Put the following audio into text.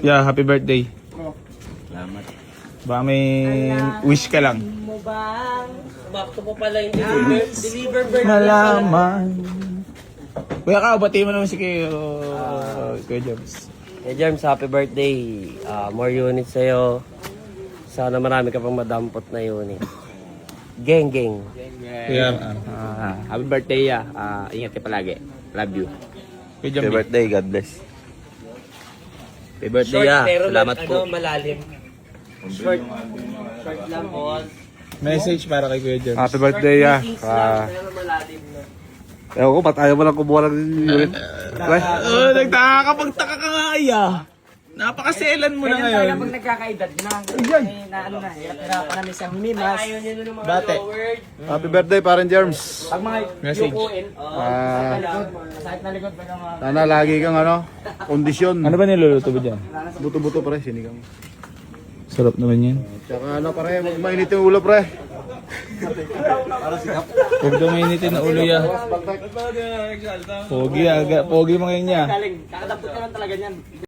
Yeah, happy birthday. Salamat. Baka may wish ka lang. Mo bang? Bakto po pala yung deliver birthday. Malaman. Kuya ka, bati mo naman si Kuya James. Hey Germs, happy birthday. More units sa'yo. Sana marami ka pang madampot na unit. Geng, geng. Kuya, Happy birthday, ingat ka palagi. Love you. Kuya James. Happy birthday, God bless. Happy birthday, salamat po. Malalim. Short lang po. Message para kay Kuya James. Happy birthday, Pero malalim na. Ewan ko, ba't ayaw mo lang kumuha ng unit? Nagtaka ka, pagtaka ka nga napakaselan mo na ngayon. Pag nagkakaedad na, eh, na ano na, hirap-hirapan namin siyang humimas. Ayaw niya nun ng mga Bate. forward. Happy birthday, parang Germs. Pag mga Message. yukuin, masakit na likod pag mga... Sana lagi kang kondisyon. Ano ba niluluto ba dyan? Buto-buto pre, sinigang. Sarap naman yan. Tsaka pre, huwag mainit yung ulo pre. Huwag daw mainitin na ulo ya. Pogi mga yan niya. Galing, kakadampot ka lang talaga niyan.